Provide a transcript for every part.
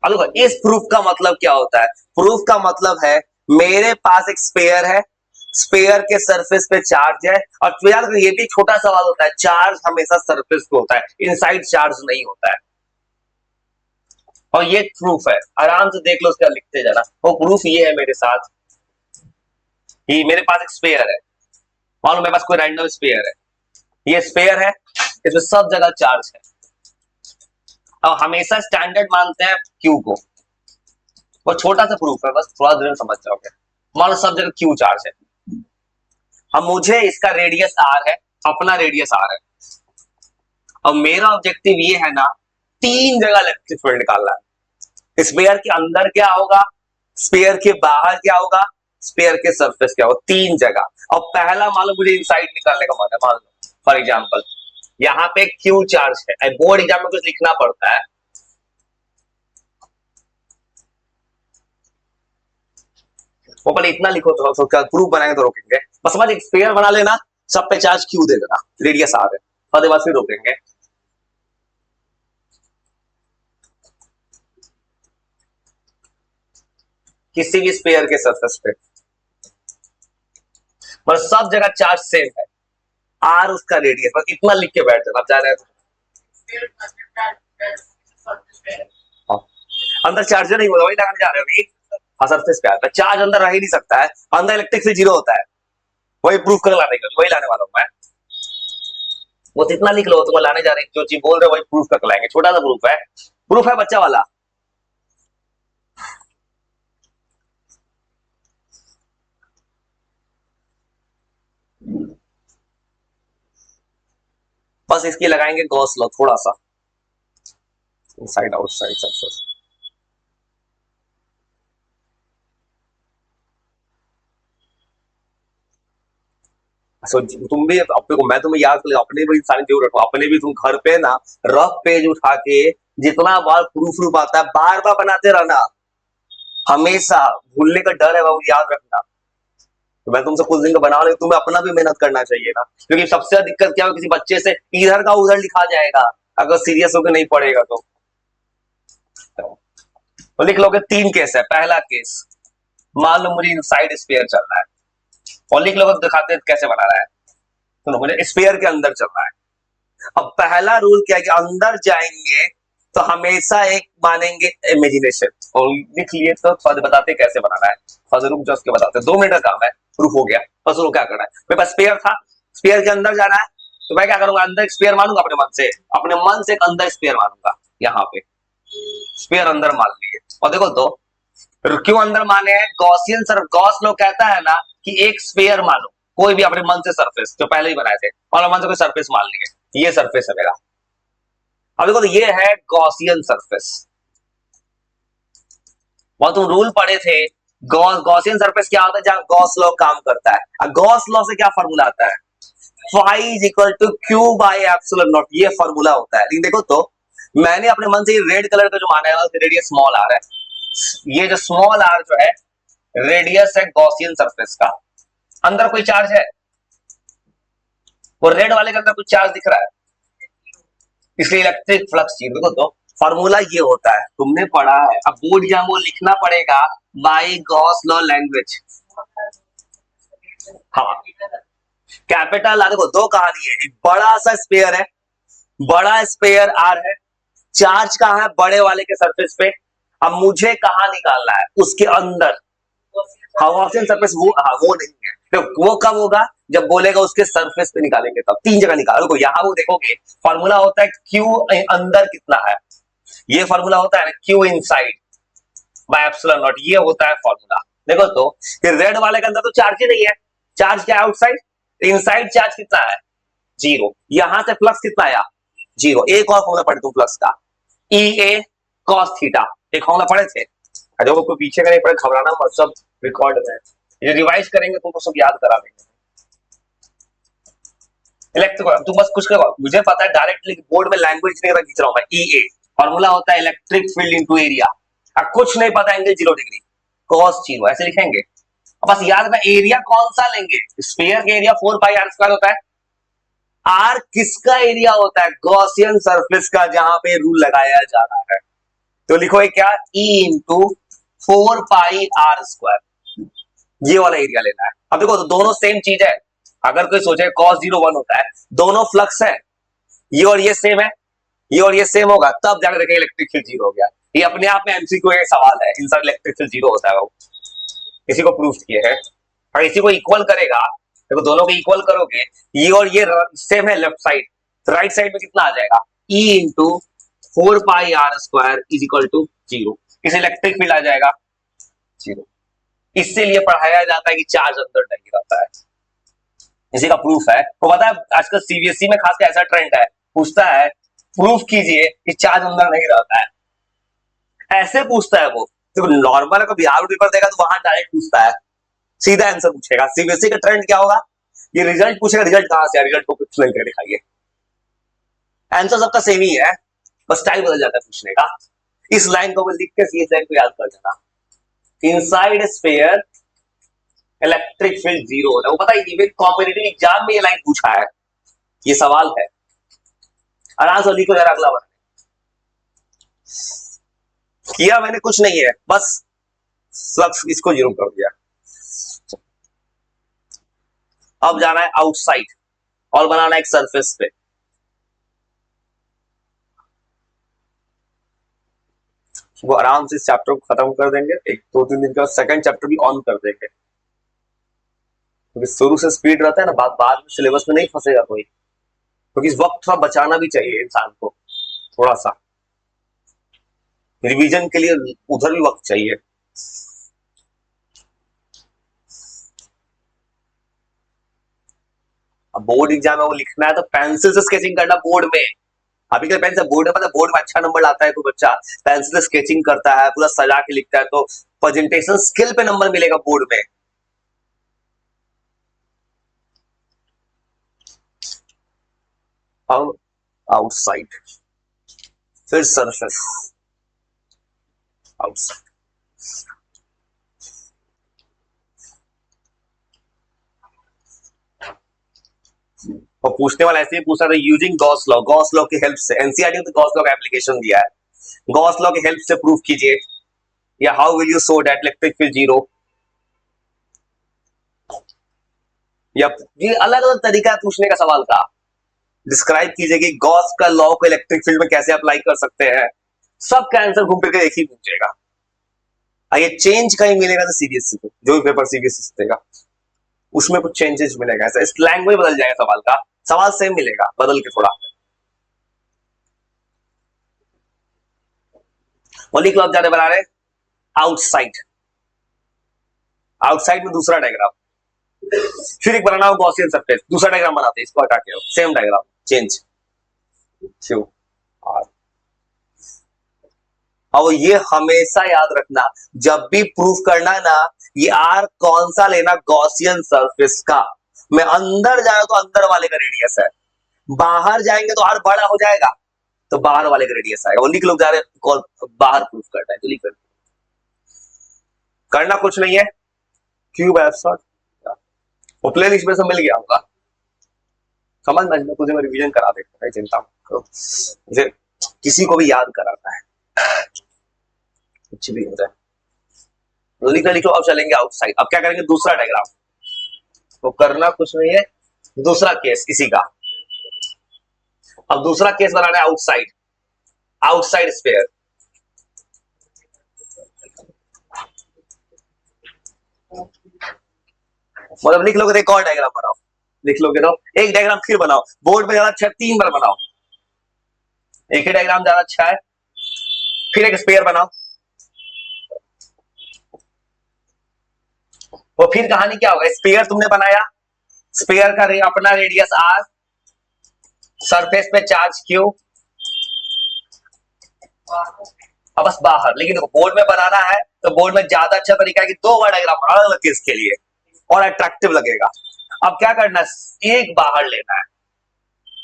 अब देखो इस प्रूफ का मतलब क्या होता है, प्रूफ का मतलब है मेरे पास एक स्फीयर है, स्फीयर के सरफेस पे चार्ज है, और यार ये भी छोटा सवाल होता है, चार्ज हमेशा सरफेस पे होता है, इनसाइड चार्ज नहीं होता है। और ये प्रूफ है, आराम से देख लो, उसका लिखते जाना। वो प्रूफ ये है मेरे साथ कि मेरे पास एक स्फीयर है, मान लो मेरे पास कोई रैंडम स्फीयर है, ये स्फीयर है, इसमें सब जगह चार्ज है। अब हमेशा स्टैंडर्ड मानते हैं क्यू को, वो छोटा सा प्रूफ है, बस थोड़ा देर में समझ जाओगे। मान लो सब जगह क्यू चार्ज है, अब मुझे इसका रेडियस आर है, अपना रेडियस आर है, अब मेरा ऑब्जेक्टिव ये है ना, तीन जगह इलेक्ट्रिक फील्ड निकालना है। स्फीयर के अंदर क्या होगा, स्फीयर के बाहर क्या होगा, स्फीयर के सरफेस क्या होगा, तीन जगह। और पहला मान लो मुझे इनसाइड निकालने का मन है, मान लो फॉर एग्जांपल यहां पे क्यू चार्ज है, बोर्ड एग्जाम में कुछ लिखना पड़ता है, वो पहले इतना लिखो तो प्रूफ बनाएंगे तो रोकेंगे। बस समझ, एक स्फीयर बना लेना, सब पे चार्ज क्यू दे देना, रेडियस आर है, और बाद फिर रोकेंगे। किसी भी स्फीयर के सरफेस पे पर सब जगह चार्ज सेम है, आर उसका रेडियस, बस इतना लिख के बैठ जाना, जा रहे हैं अंदर चार्जर नहीं होगा, वही लगाने जा रहे हो अभी। हाँ सरफेस पे आता है, चार्ज अंदर रह ही नहीं सकता है, अंदर इलेक्ट्रिक फील्ड जीरो होता है, वही प्रूफ कर लाने का, वही लाने वाला हूं मैं। वो इतना लिख लो, तुम्हें लाने जा रहे हैं, जो चीज बोल रहे हो वही प्रूफ करके लाएंगे, छोटा सा प्रूफ है, प्रूफ है बच्चा वाला। बस इसकी लगाएंगे गॉस लॉ थोड़ा सा, इनसाइड आउटसाइड सरफेस। सो तुम भी अपने को, मैं तुम्हें याद कर, अपने भी सारी जरूर रखो, अपने भी तुम घर पे ना रफ पेज उठा के जितना बार प्रूफ रूप आता है बार बार बनाते रहना, हमेशा भूलने का डर है बाबू, याद रखना। तो मैं तुमसे कुछ दिन का बना रही हूँ, तुम्हें अपना भी मेहनत करना चाहिए ना, क्योंकि सबसे दिक्कत क्या है, किसी बच्चे से इधर का उधर लिखा जाएगा अगर सीरियस होकर नहीं पढ़ेगा तो लिख लोगे। तीन केस है, पहला केस मान लो मुझे इनसाइड स्फीयर चल रहा है, और लिख लोगे दिखाते हैं कैसे बना रहा है, तो मुझे स्फीयर के अंदर चल रहा है। अब पहला रूल क्या है कि अंदर जाएंगे तो हमेशा एक मानेंगे इमेजिनेशन, और लिख लिए तो फर्ज बताते कैसे बनाना है, फर्ज रुक जाओ उसके बताते, 2 मिनट का काम है, प्रूफ हो गया। फर्ज को क्या करना है, मेरे पास स्फीयर था, स्फीयर के अंदर जाना है, तो मैं क्या करूंगा, अंदर एक स्फीयर मानूंगा, अपने मन से एक अंदर स्फीयर मानूंगा, यहाँ पे स्फीयर अंदर मान लिए। और देखो तो क्यों अंदर माने हैं, गॉसियन सर गॉस लोग कहता है ना कि एक स्फीयर मानो, कोई भी अपने मन से सरफेस जो पहले ही बनाए थे, और मन से कोई सरफेस मान लिए, ये सरफेस है मेरा। अब देखो तो ये है गॉसियन सरफेस, और तुम रूल पढ़े थे गॉसियन सरफेस क्या होता है, जहां गॉस लॉ काम करता है। गॉस लॉ से क्या फॉर्मूला आता है, phi is equal to q by epsilon naught, ये फॉर्मूला होता है। लेकिन देखो तो मैंने अपने मन से ये रेड कलर का जो माना है रेडियस स्मॉल आर है, ये जो स्मॉल आर जो है रेडियस है गॉसियन सरफेस का। अंदर कोई चार्ज है, वो रेड वाले के अंदर कुछ चार्ज दिख रहा है, इसलिए इलेक्ट्रिक फ्लक्स चाहिए। देखो तो फॉर्मूला ये होता है, तुमने पढ़ा है, अब बोर्ड एग्जाम वो लिखना पड़ेगा बाय गॉस लॉ लैंग्वेज। हाँ कैपिटल देखो, दो कहानी है, एक बड़ा सा स्पेयर है, बड़ा स्पेयर आर है, चार्ज कहां है, बड़े वाले के सरफेस पे। अब मुझे कहां निकालना है, उसके अंदर। गॉसियन सरफेस वो नहीं है, तो वो कब होगा, जब बोलेगा उसके सरफेस पे निकालेंगे, तब तीन जगह निकालो। यहां वो देखोगे फॉर्मूला होता है क्यू अंदर कितना है, ये फॉर्मूला होता है ना Q inside by epsilon naught, ये होता है फॉर्मूला। देखो तो रेड वाले के अंदर तो चार्ज ही नहीं है, चार्ज क्या है आउटसाइड, इनसाइड चार्ज कितना है, जीरो। यहां से फ्लक्स कितना आया, जीरो। एक और फॉर्मूला पढ़े तुम फ्लक्स का, ई ए कॉस थीटा, एक फॉर्मूला पढ़े थे, जो कोई पीछे का नहीं पढ़े घबराना मत, सब रिकॉर्ड में, ये रिवाइज करेंगे तुमको सब याद करा देंगे। इलेक्ट्रिक तुम बस कुछ करो, मुझे पता है डायरेक्टली बोर्ड में लैंग्वेज नहीं खींच रहा हूं मैं, ई ए फॉर्मूला होता है इलेक्ट्रिक फील्ड इनटू एरिया। अब कुछ नहीं पता, एंगल 0 डिग्री कॉस जीरो ऐसे लिखेंगे। बस याद रखना एरिया कौन सा लेंगे, स्फीयर का एरिया 4 पाई आर स्क्वायर होता है। आर किसका एरिया होता है, गॉसियन सरफेस का, जहां पे रूल लगाया जा रहा है। तो लिखोगे क्या, E into 4 pi r square, ये वाला एरिया लेना है। अब देखो तो दोनों सेम चीज है, अगर कोई सोचे cos 0 1 होता है, दोनों फ्लक्स है, ये और ये सेम है, ये और ये सेम होगा, तब जाकर देखेंगे इलेक्ट्रिक फील्ड जीरो हो गया। ये अपने आप में एमसीक्यू एक सवाल है, इन सब इलेक्ट्रिक फील्ड जीरो होता है, वो इसी को प्रूफ किए हैं। और इसी को इक्वल करेगा, देखो दोनों को इक्वल करोगे, ये और ये सेम है लेफ्ट साइड, राइट साइड में कितना आ जाएगा, E into 4 pi r square is equal to zero, इस इलेक्ट्रिक फील्ड आ जाएगा जीरो। इसीलिए पढ़ाया जाता है कि चार्ज अंदर नहीं रहता है, इसी का प्रूफ है। तो पता है आजकल सीबीएसई में खासकर ऐसा ट्रेंड है, पूछता है प्रूफ कीजिए कि चार्ज अंदर नहीं रहता है, ऐसे पूछता है वो। तो नॉर्मल अगर बिहार पेपर देगा तो वहां डायरेक्ट पूछता है, सीधा आंसर पूछेगा। सीबीएसई का ट्रेंड क्या होगा, ये रिजल्ट पूछेगा, रिजल्ट कहां से है, रिजल्ट को एक्सप्लेन करके दिखाइए। आंसर सबका सेम ही है, बस स्टाइल बदल जाता है पूछने का। इस लाइन को लिख के इस लाइन को याद कर देना, inside sphere electric field zero होता है। वो पता है इवन कॉम्पिटिटिव एग्जाम में ये लाइन पूछा है, ये सवाल है। आराम से लिखो जरा अगला बार। किया मैंने कुछ नहीं है, बस फ्लक्स इसको जीरो कर दिया। अब जाना है आउटसाइड और बनाना एक सरफेस पे। वो आराम से इस चैप्टर को खत्म कर देंगे, एक 2-3 दिन का सेकंड चैप्टर भी ऑन कर देंगे, क्योंकि शुरू से स्पीड रहता है ना, बाद में सिलेबस में नहीं फंसेगा कोई, क्योंकि इस वक्त थोड़ा बचाना भी चाहिए इंसान को, थोड़ा सा रिवीजन के लिए उधर भी वक्त चाहिए। अब बोर्ड एग्जाम है, वो लिखना है तो पेंसिल से स्केचिंग करना बोर्ड में। अभी के पेंसिल बोर्ड में, पता है बोर्ड में अच्छा नंबर लाता है कोई बच्चा, पेंसिल से स्केचिंग करता है, पूरा सजा के लिखता है, तो प्रेजेंटेशन स्किल पे नंबर मिलेगा बोर्ड में। अब आउटसाइड, फिर सरफेस, आउटसाइड। और पूछने वाला ऐसे ही पूछा था, using Gauss law, Gauss law की हेल्प से, एनसीईआरटी में गॉस लॉ का एप्लीकेशन दिया है, गॉस लॉ की हेल्प से प्रूफ कीजिए, या how will you show that electric field zero, या ये अलग अलग तरीका है पूछने का सवाल का। डिस्क्राइब कीजिए कि गॉस का लॉ को इलेक्ट्रिक फील्ड में कैसे अप्लाई कर सकते हैं, सबका आंसर घूम फिर के एक ही पूछेगा। ये चेंज कहीं मिलेगा तो सीबीएसई को, जो भी पेपर सीबीएसई से देगा उसमें कुछ चेंजेस मिलेगा, ऐसा इस लैंग्वेज बदल जाएगा सवाल का, सवाल सेम मिलेगा बदल के थोड़ा। ओनली क्लब ज्यादा बना रहे आउटसाइड, आउटसाइड में दूसरा डायग्राम, फिर एक बनाना हो गॉसियन सरफेस, दूसरा डायग्राम बनाते हैं, इसको हटा के same diagram change Q R. और ये हमेशा याद रखना, जब भी प्रूफ करना है ना, ये आर कौन सा लेना, गॉसियन सरफेस का। मैं अंदर जाए तो अंदर वाले का रेडियस है, बाहर जाएंगे तो आर बड़ा हो जाएगा, तो बाहर वाले का रेडियस आएगा। ओनली लोग जा रहे हैं बाहर प्रूफ करना है, तो लिख करना कुछ नहीं है, क्यूब एब्सॉर्ब, वो प्ले लिस्ट में से मिल गया होगा, समझ में तुझे मैं रिवीजन करा देता, चिंता करो, मुझे किसी को भी याद कराना है, कुछ भी हो जाए तो लिख लो। अब चलेंगे आउटसाइड, अब क्या करेंगे, दूसरा डायग्राम, तो करना कुछ नहीं है, दूसरा केस इसी का। अब दूसरा केस बनाना है आउटसाइड, आउटसाइड स्फीयर। मतलब लिख लोगे तो एक और डायग्राम बनाओ, लिख लोगे तो एक डायग्राम फिर बनाओ, बोर्ड में ज्यादा अच्छा 3 बार बनाओ, एक ही डायग्राम ज्यादा अच्छा है, फिर एक स्फीयर बनाओ। वो फिर कहानी क्या होगा, स्फीयर तुमने बनाया, स्फीयर का अपना रेडियस आर, सरफेस पे चार्ज क्यू, अब बस बाहर। लेकिन देखो बोर्ड में बनाना है तो बोर्ड में ज्यादा अच्छा तरीका है कि 2 बार डायग्राम अलग अलग केस के लिए, और अट्रैक्टिव लगेगा। अब क्या करना है, एक बाहर लेना है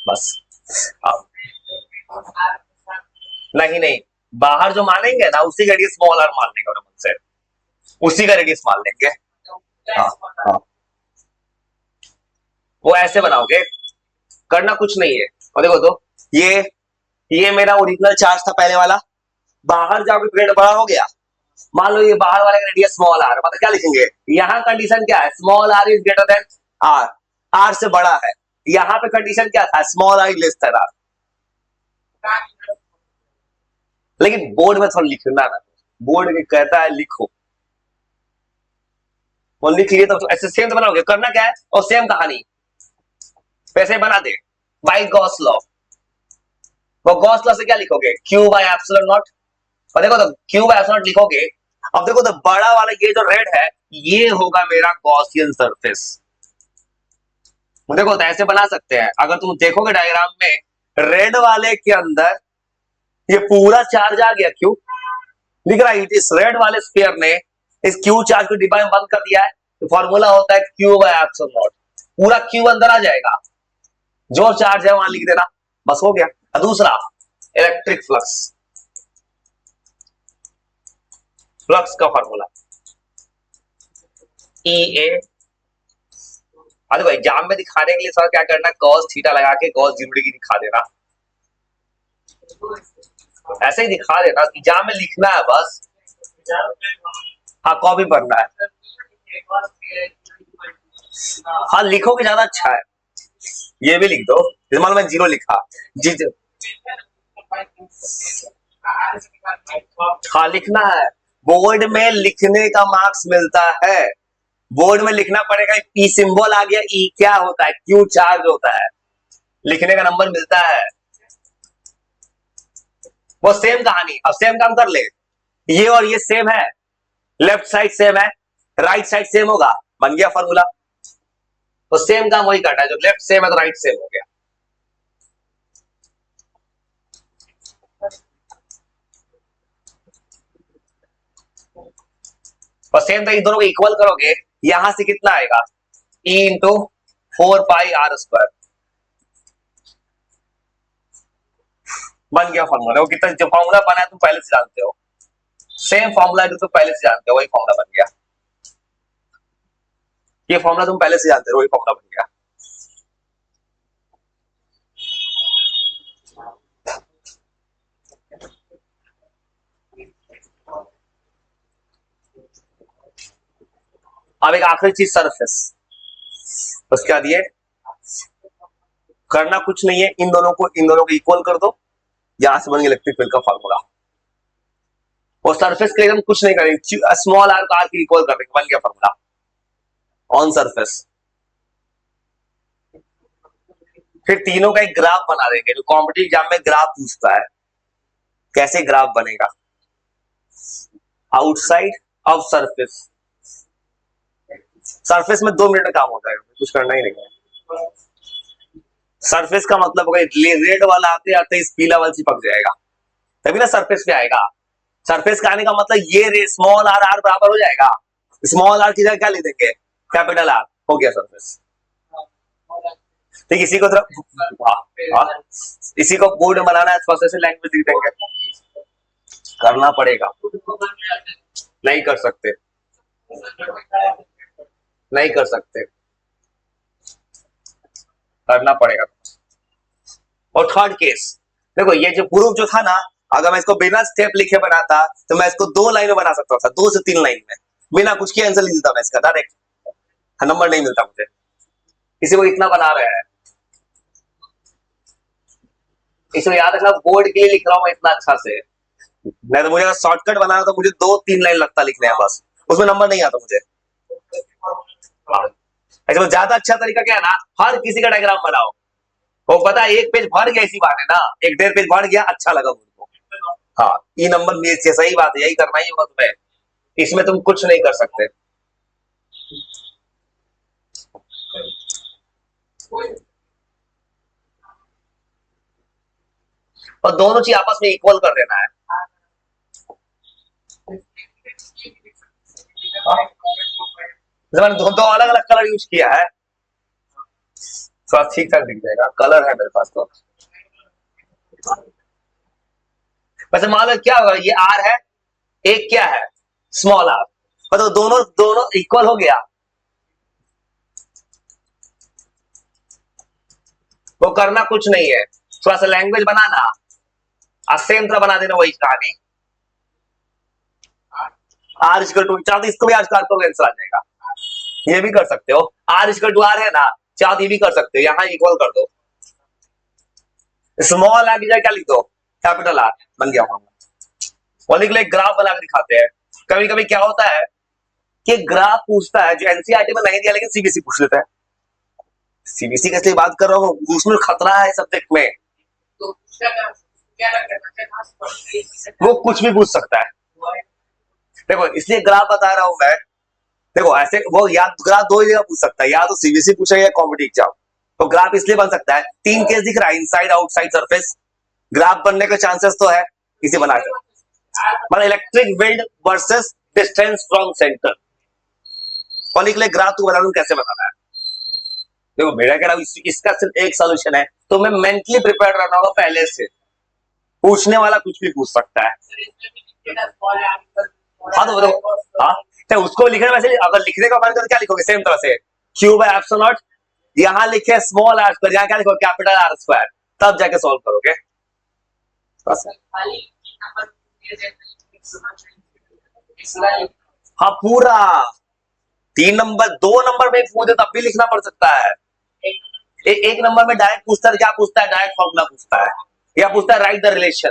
बस। अब नहीं, बाहर जो मानेंगे ना उसी का रेडियस स्मॉल आर मान लेंगे मुझसे, उसी का रेडियस मान लेंगे। हाँ। वो ऐसे बनाओगे, करना कुछ नहीं है। और देखो तो ये मेरा ओरिजिनल चार्ज था पहले वाला, बाहर जाओगे तो रेड बड़ा हो गया। मान लो ये बाहर वाले का रेडियस स्मॉल आर, मतलब क्या लिखेंगे, यहाँ कंडीशन क्या है, small R is greater than R, R से बड़ा है। यहाँ पे कंडीशन क्या था, small R is less than R. लेकिन बोर्ड में थोड़ा लिखना ना, बोर्ड कहता है लिखो, वो लिख लिए तो ऐसे सेम तो बनाओगे, करना क्या है, और सेम कहानी वैसे बना दे बाई गॉस लॉ। वो गॉस लॉ से क्या लिखोगे, क्यू बाई एप्सिलॉन नॉट, और देखो तो क्यू बाई एप्सिलॉन नॉट लिखोगे। अब देखो तो बड़ा वाला ये जो रेड है ये होगा मेरा गॉसियन सरफेस। देखो तो ऐसे बना सकते हैं, अगर तुम देखोगे डायग्राम में रेड वाले के अंदर ये पूरा चार्ज आ गया, क्यू लिख रहा है, इस रेड वाले स्फीयर ने इस क्यू चार्ज को डिब्बा में बंद कर दिया है, तो फॉर्मूला होता है क्यू बाय एप्सिलॉन नॉट, पूरा क्यू अंदर आ जाएगा, जो चार्ज है वहां लिख देना, बस हो गया। और दूसरा इलेक्ट्रिक फ्लक्स, फ्लक्स का फॉर्मूला ई ए, अरे भाई एग्जाम में दिखाने के लिए सर क्या करना, कॉस थीटा लगा के कॉस जियोमेट्री की दिखा देना, ऐसे ही दिखा देना, एग्जाम में लिखना है बस। हाँ कॉपी पढ़ना है, हाँ लिखोगे ज्यादा अच्छा है, ये भी लिख दो, मान लो मैं जीरो लिखा जी, हाँ लिखना है, बोर्ड में लिखने का मार्क्स मिलता है, बोर्ड में लिखना पड़ेगा, ई सिंबल आ गया, ई क्या होता है, क्यू चार्ज होता है, लिखने का नंबर मिलता है। वो सेम कहानी, अब सेम काम कर ले, ये और ये सेम है, लेफ्ट साइड सेम है, राइट साइड सेम होगा, बन गया फॉर्मूला। तो सेम काम वही करना है, जो लेफ्ट सेम है तो राइट सेम हो गया। और सेम तो इन दोनों को इक्वल करोगे, यहां से कितना आएगा, E into 4 pi R square, बन गया फॉर्मूला। वो कितना जो फॉर्मूला बना है तुम पहले से जानते हो, सेम फॉर्मूला जो तुम पहले से जानते हो वही फॉर्मूला बन गया, ये फॉर्मूला तुम पहले से जानते हो वही फॉर्मूला बन गया। अब एक आखिरी चीज सरफेस, उसके बाद ये करना कुछ नहीं है, इन दोनों को इक्वल कर दो, यहां से बन गया इलेक्ट्रिक फील्ड का फॉर्मूला। और सरफेस के लिए हम कुछ नहीं करेंगे, स्मॉल आर को आर की इक्वल कर देंगे, बन गया फॉर्मूला ऑन सरफेस। फिर तीनों का एक ग्राफ बना देंगे, जो कॉम्पिटिटिव एग्जाम में ग्राफ पूछता है, कैसे ग्राफ बनेगा, आउटसाइड ऑफ सरफेस, सरफेस में 2 मिनट में काम हो जाएगा, कुछ करना ही नहीं है। सरफेस का मतलब होगा रेड वाला आते आते इस पीला वाला चिपक जाएगा, तभी ना सरफेस पे आएगा। सरफेस का आने का मतलब ये स्मॉल आर आर बराबर हो जाएगा, स्मॉल आर की जगह क्या ले देंगे, कैपिटल आर, हो गया सरफेस। ठीक, इसी को इसी को बोर्ड बनाना है, थोड़ा सा लैंग्वेज लिख देंगे, करना पड़ेगा, नहीं कर सकते, नहीं कर सकते, करना पड़ेगा। और थर्ड केस देखो, ये जो प्रूफ जो था ना, अगर मैं इसको बिना स्टेप लिखे बनाता तो मैं इसको 2 लाइन में बना सकता था, 2 से 3 लाइन में, बिना कुछ किए आंसर लिख देता मैं इसका डायरेक्ट, नंबर नहीं मिलता मुझे, किसी को इतना बना रहे हैं, इसको याद रखना, बोर्ड के लिए लिख रहा हूं मैं इतना अच्छा से, नहीं तो मुझे अगर शॉर्टकट बनाना तो मुझे 2-3 लाइन लगता लिखने हैं बस, उसमें नंबर नहीं आता मुझे। ऐसे ज्यादा अच्छा तरीका क्या है ना, हर किसी का डायग्राम बनाओ, वो पता है एक पेज भर गया, इसी बात है ना, 1-1.5 पेज भर गया, अच्छा लगा मुझको, हाँ ये नंबर मिल, सही बात है, यही करना ही होगा तुम्हें, इसमें तुम कुछ नहीं कर सकते। और दोनों चीज आपस में इक्वल कर देना है, मैंने दो अलग अलग कलर यूज किया है, थोड़ा ठीक ठाक दिख जाएगा, कलर है मेरे पास तो। वैसे मान लो क्या होगा, ये आर है, एक क्या है, स्मॉल आर, तो दोनों दोनों इक्वल हो गया, वो करना कुछ नहीं है, थोड़ा सा लैंग्वेज बनाना, सेम तरह बना देना, वही कहानी, आर इक्वल टू, चाहते इसको भी आज कार को आंसर आ जाएगा, ये भी कर सकते हो। आर इक्वल टू आर है ना, चाहते ये भी कर सकते हो, यहां इक्वल कर दो, स्मॉल आर की जगह क्या लिख दो, कैपिटल आर, बन गया होगा। और लिख ले, ग्राफ बना के दिखाते हैं। कभी कभी क्या होता है कि ग्राफ पूछता है जो एनसीईआरटी में नहीं दिया, लेकिन सीबीएसई पूछ लेता है। सीबीएसई कैसे बात कर रहा हूँ, उसमें खतरा है सब्जेक्ट में, तो वो कुछ भी पूछ सकता है। देखो इसलिए ग्राफ बता रहा हूं मैं, देखो ऐसे वो या ग्राफ दो ही जगह पूछ सकता है, या तो सीबीएसई पूछेगा या कॉम्पिटिटिव एग्जाम। तो ग्राफ इसलिए बन सकता है, 3 केस दिख रहा है, इनसाइड आउटसाइड सरफेस, ग्राफ बनने के चांसेस तो है, इसे बना के मतलब electric field versus distance from centre. और निकले ग्राफ तू बता दूं कैसे बनाना है। देखो मेरा कह रहा हूं इसका सिर्फ एक सोल्यूशन है, तो मैं मेंटली प्रिपेयर रहना होगा पहले से, पूछने वाला कुछ भी पूछ सकता है। हाँ तो बताओ, हाँ तो उसको लिखने वैसे, अगर लिखने का मन करे क्या लिखोगे, सेम तरह से क्यू बाय एप्सिलॉन नॉट, यहां लिखे स्मॉल आर स्क्वायर, यहां क्या लिखोगे, कैपिटल आर स्क्वायर, तब जाके सॉल्व करोगे बस। हाँ पूरा 3 नंबर, 2 नंबर में पूछे तब भी लिखना पड़ सकता है। एक नंबर में डायरेक्ट पूछता है, क्या पूछता है, डायरेक्ट फॉर्मूला पूछता है, या पूछता है राइट द रिलेशन।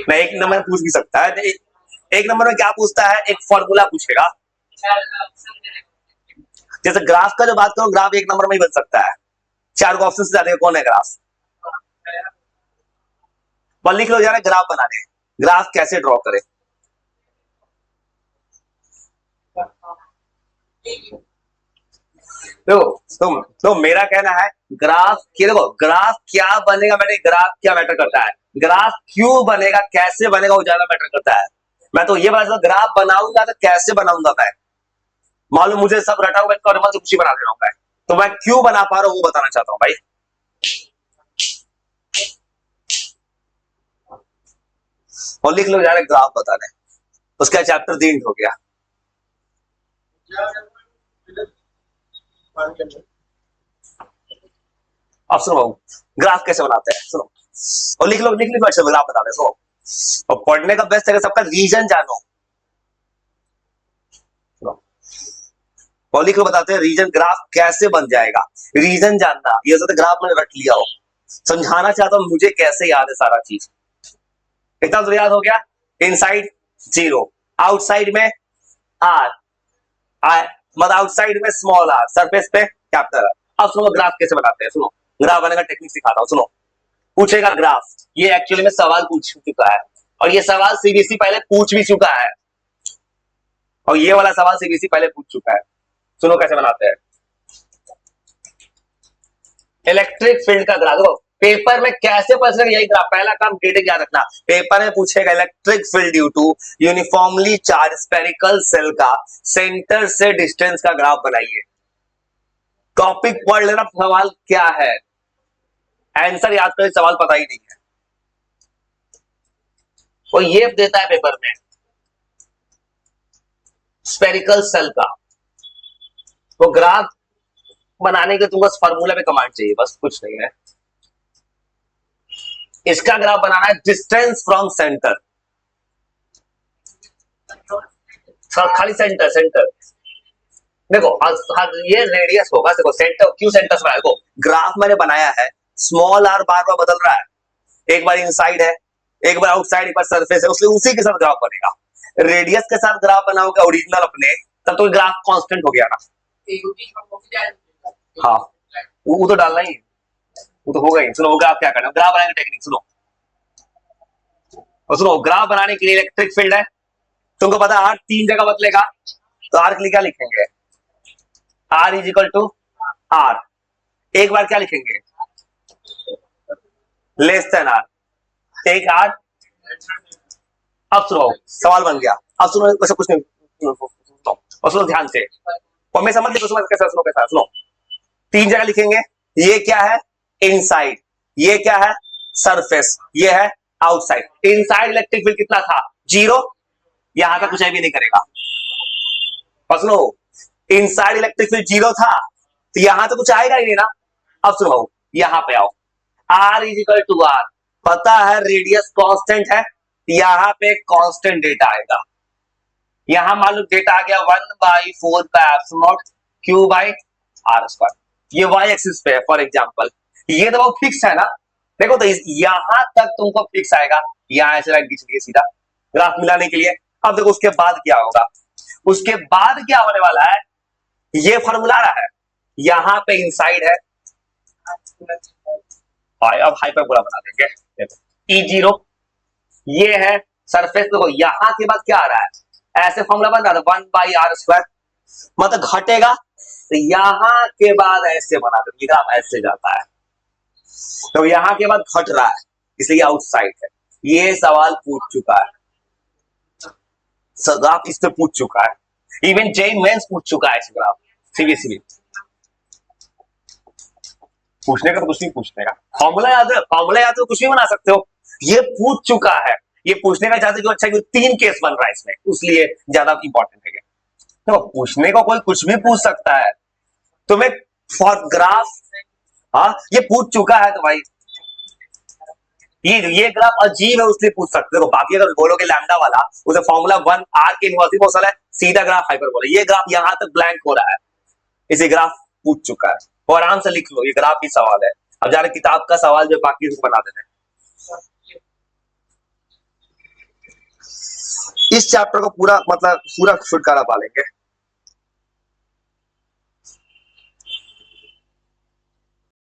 मैं एक नंबर में पूछ भी सकता है, एक नंबर में क्या पूछता है, एक फॉर्मूला पूछेगा। जैसे ग्राफ का जो बात करो, ग्राफ एक नंबर में ही बन सकता है, 4 ऑप्शन से ज्यादा कौन है ग्राफ। बस लिख लो यार, ग्राफ बनाने, ग्राफ कैसे ड्रॉ करें। तो मेरा कहना है ग्राफ की, देखो ग्राफ क्या बनेगा मैंने, ग्राफ क्या मैटर करता है, ग्राफ क्यों बनेगा, कैसे बनेगा वो ज्यादा मैटर करता है। मैं तो ये बता, ग्राफ बनाऊंगा तो कैसे बनाऊंगा मैं, मालूम मुझे सब रटा हुआ नॉर्मल से कुछ ही बना दे रहा हूं मैं, तो मैं क्यों बना पा रहा हूं वो बताना चाहता हूं भाई। और लिख लो यार ग्राफ बताने, उसका चैप्टर 3 हो गया। अब सुनो ग्राफ कैसे बनाते हैं, सुनो और लिख लो अच्छे ग्राफ बताते हैं, सुनो। और पढ़ने का बेस्ट है सबका रीजन जानो, और लिख लो बताते हैं रीजन, ग्राफ कैसे बन जाएगा, रीजन जानना, ये सब ग्राफ मैंने रट लिया हो, समझाना चाहता हूं मुझे कैसे याद है सारा चीज, इतना तो याद हो गया। इनसाइड 0, आउटसाइड में आर, मतलब आउटसाइड में स्मॉल आर, सरफेस पे कैपिटल आर। अब सुनो ग्राफ कैसे बनाते हैं, सुनो ग्राफ बनाने का टेक्निक सिखाता हूं, सुनो। पूछेगा ग्राफ, ये एक्चुअली में सवाल पूछ चुका है, और ये सवाल सीबीएसई पहले पूछ भी चुका है, और ये वाला सवाल सीबीएसई पहले पूछ चुका है। सुनो कैसे बनाते हैं, इलेक्ट्रिक फील्ड का ग्राफ, देखो पेपर में कैसे पूछेगा, यही ग्राफ, पहला काम डेटिंग याद रखना, पेपर में पूछेगा electric field due to uniformly charge spherical shell का सेंटर से डिस्टेंस का ग्राफ बनाइए। टॉपिक पढ़ लेना, सवाल क्या है, आंसर याद करें, सवाल पता ही नहीं है, वो ये देता है पेपर में स्फेरिकल सेल का, वो ग्राफ बनाने के तुमको फॉर्मूला पे कमांड चाहिए, बस कुछ नहीं है। इसका ग्राफ बनाना है डिस्टेंस फ्रॉम सेंटर, खाली सेंटर, सेंटर देखो ये रेडियस होगा, देखो सेंटर, क्यों सेंटर से बनाया, देखो ग्राफ मैंने बनाया है, स्मॉल आर बार बार बदल रहा है, एक बार इनसाइड है, एक बार आउटसाइड, एक बार सरफेस है, उसलिए उसी के साथ ग्राफ बनेगा। रेडियस के साथ ग्राफ बनाओगे ओरिजिनल अपने, तब तो ग्राफ कांस्टेंट हो गया ना। हाँ वो तो डालना ही, वो तो होगा ही। सुनो ग्राफ क्या करना, ग्राफ बनाने की टेक्निक सुनो, और सुनो ग्राफ बनाने के लिए इलेक्ट्रिक फील्ड है, तुमको पता है आर 3 जगह बदलेगा, तो आर के लिए क्या लिखेंगे, R is equal to R, एक बार क्या लिखेंगे, लेस देन आर, एक आर। अब सुनो सवाल बन गया, अब सुनो वैसे कुछ नहीं, और सुनो ध्यान से, और मैं समझ लिखो, कैसा सुनो, कैसा सुनो, 3 जगह लिखेंगे, ये क्या है इनसाइड, ये क्या है सरफेस, ये है आउटसाइड। इनसाइड इलेक्ट्रिक फील्ड कितना था, 0, यहां का कुछ भी नहीं करेगा। और सुनो इनसाइड इलेक्ट्रिक फील्ड 0 था, तो यहां तो कुछ आएगा ही नहीं ना। अब सुनो यहां पे आओ, R is equal to R, पता है रेडियस कांस्टेंट है, यहां पे कांस्टेंट डेटा आएगा। यहां मान लो डेटा आ गया 1/4 का epsilon q by R square, ये वाई एक्सिस पे है फॉर एग्जांपल। ये तो वो फिक्स है ना, देखो तो यहां तक तुमको फिक्स आएगा, यहां ऐसे लाइन खींच लिए सीधा ग्राफ मिलाने के लिए। अब देखो उसके बाद क्या होगा, उसके बाद क्या होने वाला है, ये फॉर्मूला रहा है, यहां पे इनसाइड है, अब हाइपरबोला बना देंगे E0, ये है सरफेस। देखो यहां के बाद क्या आ रहा है, ऐसे फॉर्मूला बन रहा था 1/r², मतलब घटेगा तो यहां के बाद ऐसे बना दो, ग्राफ ऐसे जाता है, तो यहां के बाद घट रहा है इसलिए आउटसाइड है। ये सवाल पूछ चुका है, ग्राफ इससे पूछ चुका है, इवन जेई मेंस पूछ चुका है इस ग्राफ, सीबीएसई पूछने का तो कुछ नहीं पूछने का, फॉर्मूला याद है, फॉर्मूला याद तो कुछ भी बना सकते हो, ये पूछ चुका है। ये पूछने का चाहते क्यों, अच्छा क्यों 3 केस बन रहा है इसमें, उसलिए ज्यादा इंपॉर्टेंट है। तो पूछने को कोई कुछ भी पूछ सकता है, तुम्हें फॉर ग्राफ, हाँ ये पूछ चुका है तो भाई ये ग्राफ अजीब है उसलिए पूछ सकते हो। बाकी अगर बोलोगे लैम्डा वाला, उसे फॉर्मूला 1 आर के इनवर्स पॉसिबल है, सीधा ग्राफ हाइपरबोला, ये ग्राफ यहां तक ब्लैंक हो रहा है, इसे ग्राफ पूछ चुका है, और आराम से लिख लो ये ग्राफ ही सवाल है। अब जा रहे किताब का सवाल जो बाकी बना देते हैं। इस चैप्टर को पूरा मतलब पूरा छुटकारा पालेंगे।